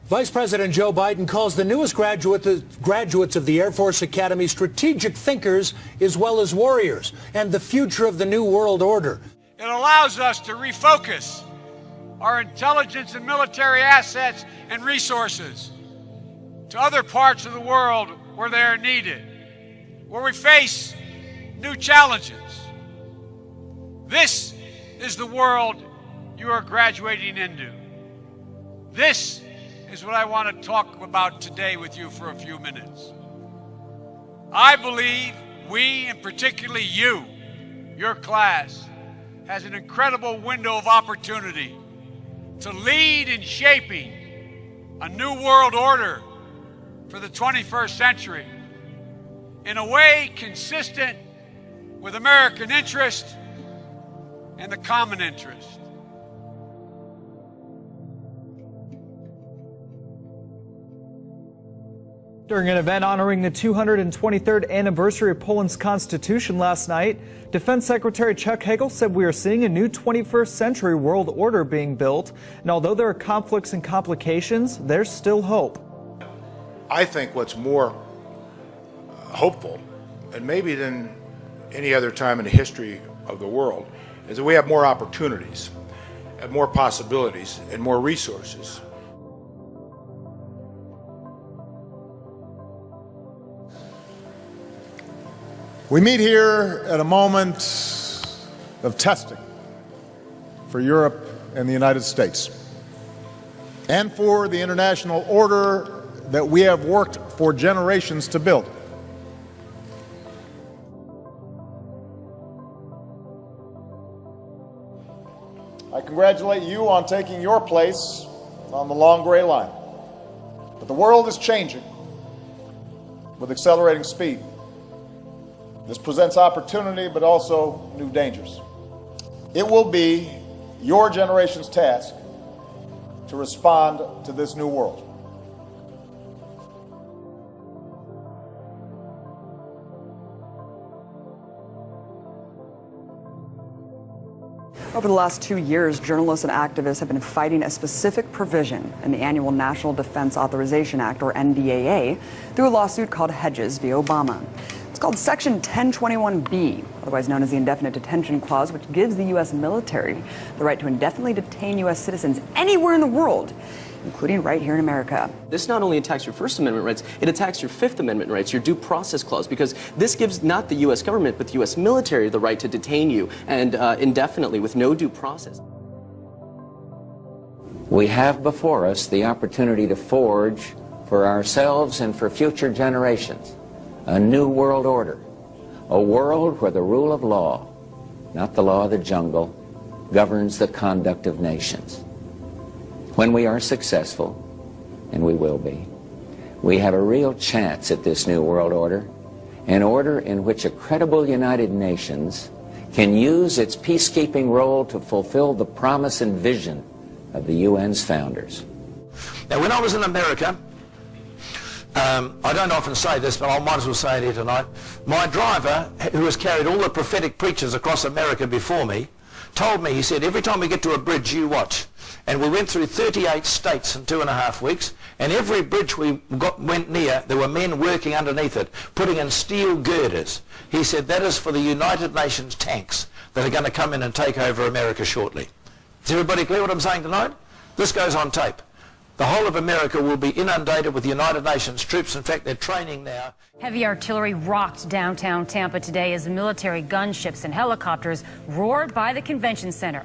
Vice President Joe Biden calls the newest graduates of the Air Force Academy strategic thinkers as well as warriors, and the future of the new world order. It allows us to refocus our intelligence and military assets and resources to other parts of the world where they are needed, where we face new challenges. This is the world you are graduating into. This is what I want to talk about today with you for a few minutes. I believe we, and particularly you, your class, has an incredible window of opportunity to lead in shaping a new world order for the 21st century in a way consistent with American interest and the common interest. During an event honoring the 223rd anniversary of Poland's constitution last night, Defense Secretary Chuck Hagel said we are seeing a new 21st century world order being built, and although there are conflicts and complications, there's still hope. I think what's more hopeful, and maybe than any other time in the history of the world, is that we have more opportunities, and more possibilities, and more resources. We meet here at a moment of testing for Europe and the United States, and for the international order that we have worked for generations to build. I congratulate you on taking your place on the long gray line. But the world is changing with accelerating speed. This presents opportunity, but also new dangers. It will be your generation's task to respond to this new world. Over the last 2 years, journalists and activists have been fighting a specific provision in the annual National Defense Authorization Act, or NDAA, through a lawsuit called Hedges v. Obama. It's called Section 1021B, otherwise known as the Indefinite Detention Clause, which gives the U.S. military the right to indefinitely detain U.S. citizens anywhere in the world, including right here in America. This not only attacks your First Amendment rights, it attacks your Fifth Amendment rights, your due process clause, because this gives not the U.S. government, but the U.S. military the right to detain you and indefinitely with no due process. We have before us the opportunity to forge for ourselves and for future generations a new world order, a world where the rule of law, not the law of the jungle, governs the conduct of nations. When we are successful, and we will be, we have a real chance at this new world order, an order in which a credible United Nations can use its peacekeeping role to fulfill the promise and vision of the UN's founders. Now, when I was in America, I don't often say this, but I might as well say it here tonight. My driver, who has carried all the prophetic preachers across America before me, told me, he said, every time we get to a bridge, you watch. And we went through 38 states in 2.5 weeks, and every bridge we went near, there were men working underneath it, putting in steel girders. He said, that is for the United Nations tanks that are going to come in and take over America shortly. Is everybody clear what I'm saying tonight? This goes on tape. The whole of America will be inundated with the United Nations troops. In fact, they're training now. Heavy artillery rocked downtown Tampa today as military gunships and helicopters roared by the convention center.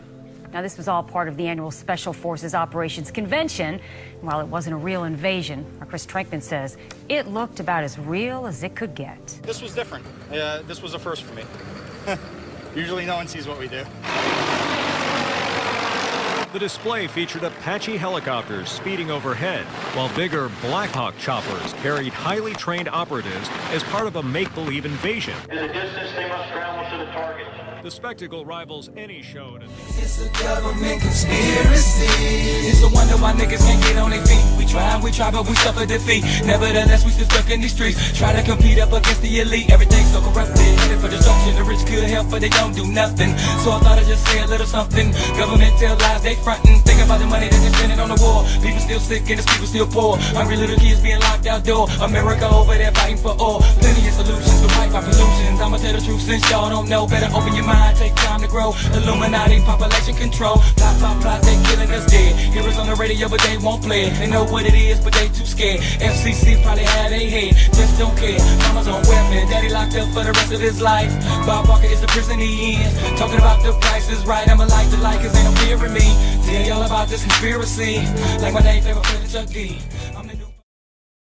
Now, this was all part of the annual Special Forces Operations Convention. While it wasn't a real invasion, our Chris Trankman says it looked about as real as it could get. This was different. This was a first for me. Usually no one sees what we do. The display featured Apache helicopters speeding overhead, while bigger Black Hawk choppers carried highly trained operatives as part of a make-believe invasion. In the distance, they must travel to the target. The spectacle rivals any show at a It's a government conspiracy. It's a wonder why niggas can't get on their feet. We try, but we suffer defeat. Nevertheless, we still stuck in these streets. Try to compete up against the elite. Everything's so corrupted, headed for destruction. The rich could help, but they don't do nothing. So I thought I'd just say a little something. Government tell lies, they frontin'. Think about the money that they spending on the war. People still sick and the people still poor. Hungry little kids being locked outdoor. America over there fighting for all. Plenty of solutions to fight by pollutions. I'ma tell the truth since y'all don't know. Better open your mind, take time to grow. Illuminati, population control. Plot, they killing us dead. Heroes on the radio, but they won't play it. They know what it is, but they too scared. FCC probably had a head, just don't care. Mama's on welfare, daddy locked up for the rest of his life. Bob Barker is the prison he in. Talking about the price is right. I'ma like to like, cause ain't no fear in me. Tell y'all about this conspiracy. Like my name, favorite player, Chuck D.